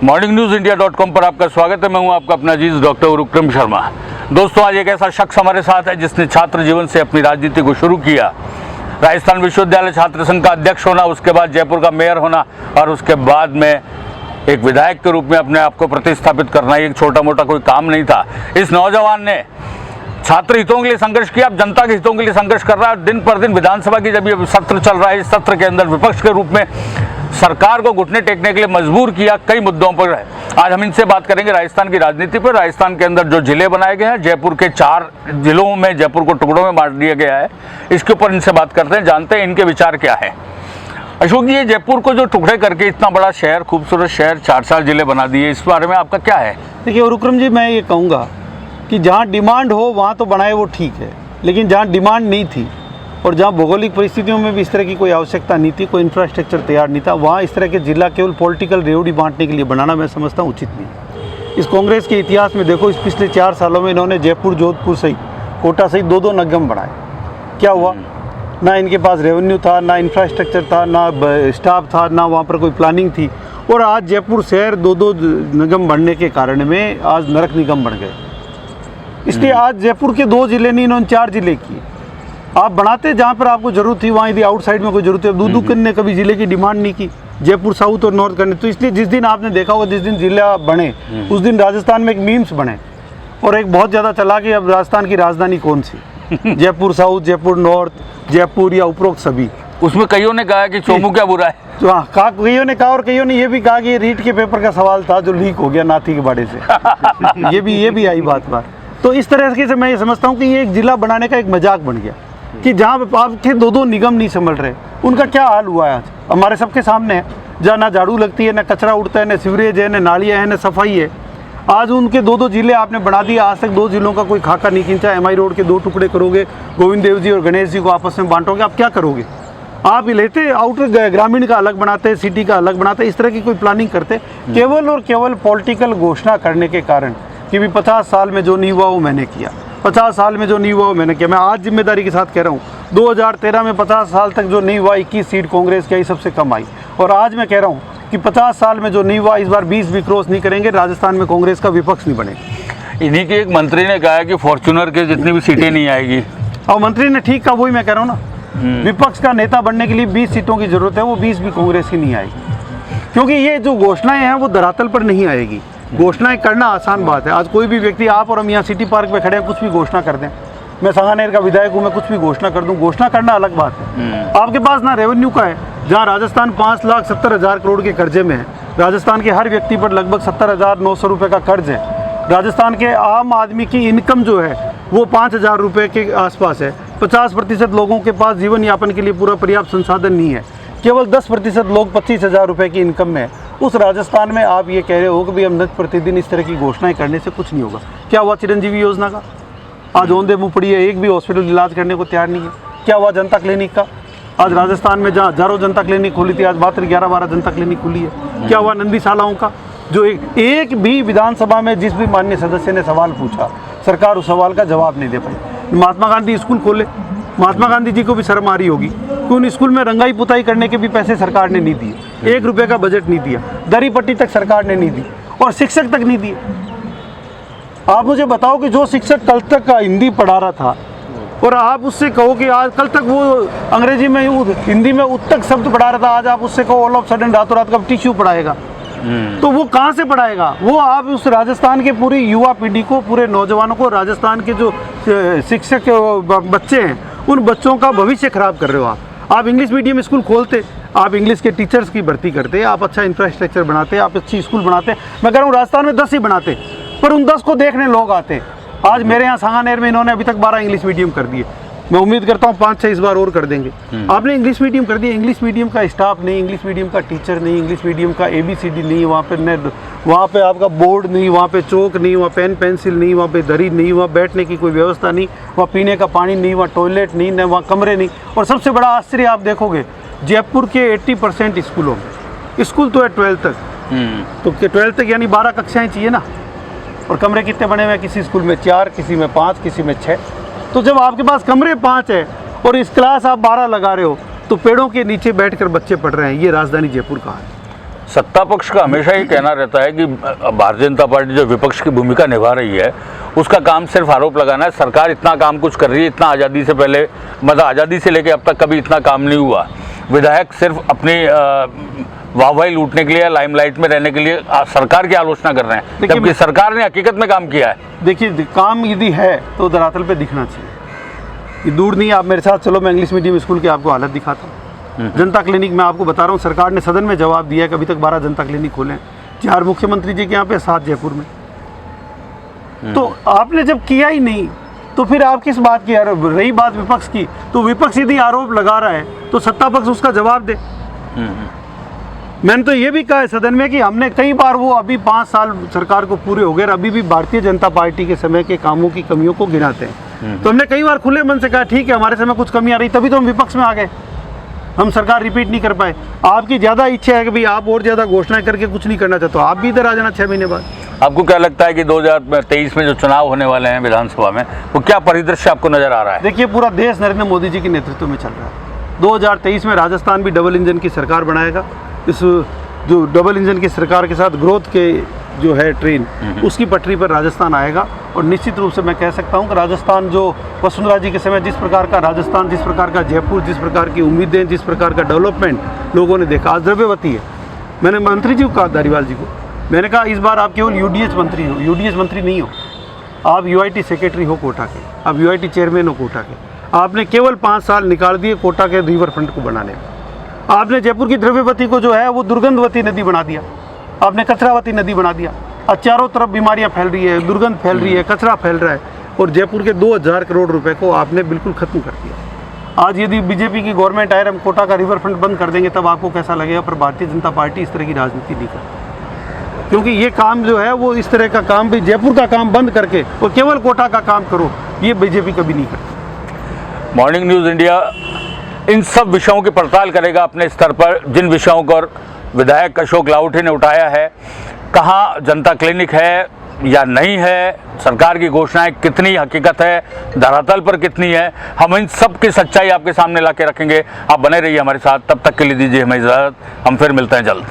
morningnews.india.com पर आपका स्वागत है। मैं हूं आपका अपना अजीज डॉक्टर विक्रम शर्मा। दोस्तों, आज एक ऐसा शख्स हमारे साथ है जिसने छात्र जीवन से अपनी राजनीति को शुरू किया। राजस्थान विश्वविद्यालय छात्र संघ का अध्यक्ष होना, उसके बाद जयपुर का मेयर होना और उसके बाद में एक विधायक के रूप में अपने आप को प्रतिस्थापित करना एक छोटा मोटा कोई काम नहीं था। इस नौजवान ने छात्र हितों के लिए संघर्ष किया, अब जनता के हितों के लिए संघर्ष कर रहा है। दिन पर दिन विधानसभा की जब ये सत्र चल रहा है, इस सत्र के अंदर विपक्ष के रूप में सरकार को घुटने टेकने के लिए मजबूर किया कई मुद्दों पर है। आज हम इनसे बात करेंगे राजस्थान की राजनीति पर। राजस्थान के अंदर जो जिले बनाए गए हैं, जयपुर के 4 जिलों में जयपुर को टुकड़ों में बांट दिया गया है, इसके ऊपर इनसे बात करते हैं, जानते हैं इनके विचार क्या है। अशोक जी, ये जयपुर को जो टुकड़े करके इतना बड़ा शहर, खूबसूरत शहर, 4 जिले बना दिए, इस बारे में आपका क्या है? देखिए विक्रम जी, मैं ये कहूँगा कि जहाँ डिमांड हो वहाँ तो बनाए वो ठीक है, लेकिन जहाँ डिमांड नहीं थी और जहाँ भौगोलिक परिस्थितियों में भी इस तरह की कोई आवश्यकता नहीं थी, कोई इंफ्रास्ट्रक्चर तैयार नहीं था, वहाँ इस तरह के जिला केवल पॉलिटिकल रेवड़ी बांटने के लिए बनाना मैं समझता हूँ उचित नहीं। इस कांग्रेस के इतिहास में देखो, इस पिछले 4 सालों में इन्होंने जयपुर, जोधपुर सहित, कोटा सहित 2 निगम बनाए। क्या हुआ? ना इनके पास रेवेन्यू था, ना इंफ्रास्ट्रक्चर था, ना स्टाफ था, ना वहाँ पर कोई प्लानिंग थी। और आज जयपुर शहर 2 निगम बनने के कारण में आज नरक निगम बन गए। इसलिए आज जयपुर के 2 जिले नहीं, इन्होंने 4 जिले किए। आप बनाते जहाँ पर आपको जरूरत थी, वहाँ यदि आउटसाइड में कोई जरूरत है। दूदू ने कभी जिले की डिमांड नहीं की, जयपुर साउथ और नॉर्थ करने। तो इसलिए जिस दिन आपने देखा होगा, जिस दिन जिला बने उस दिन राजस्थान में एक मीम्स बने और एक बहुत ज़्यादा चला कि अब राजस्थान की राजधानी कौन सी जयपुर साउथ, जयपुर नॉर्थ, जयपुर या उपरोक्त सभी। उसमें कईयों ने कहा कि चोमू क्या बुरा है, तो हाँ, कईयों ने कहा, और कईयों ने ये भी कहा कि ये रीट के पेपर का सवाल था जो लीक हो गया नाथी के बाड़े से। ये भी आई बात। तो इस तरह से मैं ये समझता हूँ कि ये एक जिला बनाने का एक मजाक बन गया कि जहाँ पे आपके 2 निगम नहीं संभल रहे, उनका क्या हाल हुआ है आज हमारे सबके सामने है। जहाँ ना झाड़ू लगती है, ना कचरा उड़ता है, ना सीवरेज है, ना नालियाँ हैं, ना सफाई है। आज उनके 2 जिले आपने बना दिए। आज तक 2 जिलों का कोई खाका नहीं खींचा। MI रोड के 2 टुकड़े करोगे, गोविंद देव जी और गणेश जी को आपस में बांटोगे, आप क्या करोगे? आप लेते आउटर ग्रामीण का अलग बनाते, सिटी का अलग बनाते, इस तरह की कोई प्लानिंग करते। केवल और केवल पॉलिटिकल घोषणा करने के कारण कि भी 50 साल में जो नहीं हुआ वो मैंने किया, 50 साल में जो नहीं हुआ वो मैंने किया। मैं आज जिम्मेदारी के साथ कह रहा हूँ, 2013 में 50 साल तक जो नहीं हुआ, 21 सीट कांग्रेस की आई, सबसे कम आई। और आज मैं कह रहा हूँ कि 50 साल में जो नहीं हुआ, इस बार 20 भी क्रॉस नहीं करेंगे। राजस्थान में कांग्रेस का विपक्ष नहीं बनेगा। इन्हीं के एक मंत्री ने कहा कि फॉर्च्यूनर के जितनी भी सीटें नहीं आएगी। और मंत्री ने ठीक कहा, वही मैं कह रहा हूँ ना। विपक्ष का नेता बनने के लिए 20 सीटों की जरूरत है, वो 20 भी कांग्रेस की नहीं आएगी, क्योंकि ये जो घोषणाएं हैं वो धरातल पर नहीं आएगी। घोषणाएं करना आसान बात है। आज कोई भी व्यक्ति, आप और हम यहाँ सिटी पार्क में खड़े हैं, कुछ भी घोषणा कर दें। मैं सांगानेर का विधायक हूँ, मैं कुछ भी घोषणा कर दूँ, घोषणा करना अलग बात है। आपके पास ना रेवेन्यू का है, जहाँ राजस्थान 5,70,000 करोड़ के कर्जे में है। राजस्थान के हर व्यक्ति पर लगभग 70,900 रुपये का कर्ज है। राजस्थान के आम आदमी की इनकम जो है वो 5,000 रुपये के आसपास है। 50% लोगों के पास जीवन यापन के लिए पूरा पर्याप्त संसाधन नहीं है। केवल 10% लोग 25,000 रुपये की इनकम में है। उस राजस्थान में आप ये कह रहे हो कि भाई हम नित्य प्रतिदिन इस तरह की घोषणाएं करने से कुछ नहीं होगा। क्या हुआ चिरंजीवी योजना का? आज औंधे मुँह पड़ी है, एक भी हॉस्पिटल इलाज करने को तैयार नहीं है। क्या हुआ जनता क्लिनिक का? आज राजस्थान में जहाँ हजारों जनता क्लिनिक खुली थी, आज मात्र 11-12 जनता क्लिनिक खुली है। क्या हुआ नंदीशालाओं का? जो एक भी विधानसभा में जिस भी माननीय सदस्य ने सवाल पूछा, सरकार उस सवाल का जवाब नहीं दे पाई। महात्मा गांधी स्कूल खोले, महात्मा गांधी जी को भी शर्म आ रही होगी कि उन स्कूल में रंगाई पुताई करने के भी पैसे सरकार ने नहीं दिए। 1 रुपये का बजट नहीं दिया, दरी पट्टी तक सरकार ने नहीं दी, और शिक्षक तक नहीं दिए। आप मुझे बताओ कि जो शिक्षक कल तक हिंदी पढ़ा रहा था और आप उससे कहो कि आज कल तक वो अंग्रेजी में हिंदी में उत्तक शब्द पढ़ा रहा था, आज आप उससे कहो ऑल ऑफ सडन रातों रात कब टिश्यू पढ़ाएगा, तो वो कहाँ से पढ़ाएगा? वो आप उस राजस्थान के पूरी युवा पीढ़ी को, पूरे नौजवानों को, राजस्थान के जो शिक्षक बच्चे हैं, उन बच्चों का भविष्य खराब कर रहे हो आप। इंग्लिश मीडियम स्कूल खोलते, आप इंग्लिश के टीचर्स की भर्ती करते, आप अच्छा इंफ्रास्ट्रक्चर बनाते, आप अच्छी स्कूल बनाते। मैं कह रहा हूँ राजस्थान में 10 ही बनाते, पर उन 10 को देखने लोग आते। आज मेरे यहाँ सांगानेर में इन्होंने अभी तक 12 इंग्लिश मीडियम कर दिए। मैं उम्मीद करता हूँ 5-6 इस बार और कर देंगे। आपने इंग्लिश मीडियम कर दिया, इंग्लिश मीडियम का स्टाफ नहीं, इंग्लिश मीडियम का टीचर नहीं, इंग्लिश मीडियम का ABCD नहीं, वहाँ पे आपका बोर्ड नहीं, वहाँ पे चौक नहीं, वहाँ पेन पेंसिल नहीं, वहाँ पे दरी नहीं, वहाँ बैठने की कोई व्यवस्था नहीं, वहाँ पीने का पानी नहीं, वहाँ टॉयलेट नहीं, वहाँ कमरे नहीं। और सबसे बड़ा आश्चर्य आप देखोगे, जयपुर के 80% स्कूलों में, स्कूल तो है 12th तक, तो 12th तक यानी 12 कक्षाएँ चाहिए ना, और कमरे कितने बने हुए हैं? किसी स्कूल में 4, किसी में 5, किसी में 6। तो जब आपके पास कमरे 5 है और इस क्लास आप 12 लगा रहे हो, तो पेड़ों के नीचे बैठकर बच्चे पढ़ रहे हैं। ये राजधानी जयपुर का है। सत्ता पक्ष का हमेशा ही कहना रहता है कि भारतीय जनता पार्टी जो विपक्ष की भूमिका निभा रही है उसका काम सिर्फ आरोप लगाना है। सरकार इतना काम कुछ कर रही है, इतना आज़ादी से पहले, मतलब आज़ादी से लेकर अब तक कभी इतना काम नहीं हुआ। विधायक सिर्फ अपनी वाहवाही लूटने के लिए, लाइमलाइट में रहने के लिए सरकार की आलोचना कर रहे हैं, जबकि सरकार ने हकीकत में काम किया है। देखिए, काम यदि है तो धरातल पे दिखना चाहिए। ये दूर नहीं, आप मेरे साथ चलो, मैं इंग्लिश मीडियम स्कूल की आपको हालत दिखाता हूँ। जनता क्लिनिक में आपको बता रहा हूँ, सरकार ने सदन में जवाब दिया कि अभी तक 12 जनता क्लिनिक खोले, 4 मुख्यमंत्री जी के यहाँ पे, 7 जयपुर में। तो आपने जब किया ही नहीं तो फिर आप किस बात की? रही बात विपक्ष की, तो विपक्ष यदि आरोप लगा रहा है तो सत्ता पक्ष उसका जवाब दे। मैंने तो ये भी कहा है सदन में कि हमने कई बार, वो अभी 5 साल सरकार को पूरे हो गए, अभी भी भारतीय जनता पार्टी के समय के कामों की कमियों को गिनाते हैं। तो हमने कई बार खुले मन से कहा ठीक है, हमारे समय कुछ कमी आ रही, तभी तो हम विपक्ष में आ गए, हम सरकार रिपीट नहीं कर पाए। आपकी ज़्यादा इच्छा है कि भाई आप और ज़्यादा घोषणाएं करके कुछ नहीं करना चाहते हो, आप भी इधर आ जाना 6 महीने बाद। आपको क्या लगता है कि 2023 में जो चुनाव होने वाले हैं विधानसभा में, वो क्या परिदृश्य आपको नजर आ रहा है? देखिए, पूरा देश नरेंद्र मोदी जी के नेतृत्व में चल रहा है। 2023 में राजस्थान भी डबल इंजन की सरकार बनाएगा। इस जो डबल इंजन की सरकार के साथ ग्रोथ के जो है ट्रेन, उसकी पटरी पर राजस्थान आएगा। और निश्चित रूप से मैं कह सकता हूं कि राजस्थान जो वसुंधरा जी के समय जिस प्रकार का राजस्थान, जिस प्रकार का जयपुर, जिस प्रकार की उम्मीदें, जिस प्रकार का डेवलपमेंट लोगों ने देखा, आज द्रव्यवती है। मैंने मंत्री जी को कहा, धारीवाल जी को, मैंने कहा इस बार आप केवल यूडीएच मंत्री हो, यूडीएच मंत्री नहीं हो, आप यूआईटी सेक्रेटरी हो कोटा के, आप यूआईटी चेयरमैन हो कोटा के। आपने केवल 5 साल निकाल दिए कोटा के रिवर फ्रंट को बनाने में। आपने जयपुर की द्रव्यवती को जो है वो दुर्गंधवती नदी बना दिया, आपने कचरावती नदी बना दिया। आज चारों तरफ बीमारियां फैल रही है, दुर्गंध फैल रही है, कचरा फैल रहा है, और जयपुर के 2000 करोड़ रुपए को आपने बिल्कुल खत्म कर दिया। आज यदि बीजेपी की गवर्नमेंट आए, हम कोटा का रिवर फ्रंट बंद कर देंगे, तब आपको कैसा लगेगा। पर भारतीय जनता पार्टी इस तरह की राजनीति नहीं करती, क्योंकि ये काम जो है वो इस तरह का काम भी, जयपुर का काम बंद करके और केवल कोटा का काम करो, ये बीजेपी कभी नहीं करती। मॉर्निंग न्यूज़ इंडिया इन सब विषयों की पड़ताल करेगा अपने स्तर पर, जिन विषयों पर विधायक अशोक लाहोटी ने उठाया है। कहाँ जनता क्लिनिक है या नहीं है, सरकार की घोषणाएं कितनी हकीकत है, धरातल पर कितनी है, हम इन सब की सच्चाई आपके सामने ला के रखेंगे। आप बने रहिए हमारे साथ, तब तक के लिए दीजिए हमें इजाज़त, हम फिर मिलते हैं जल्द।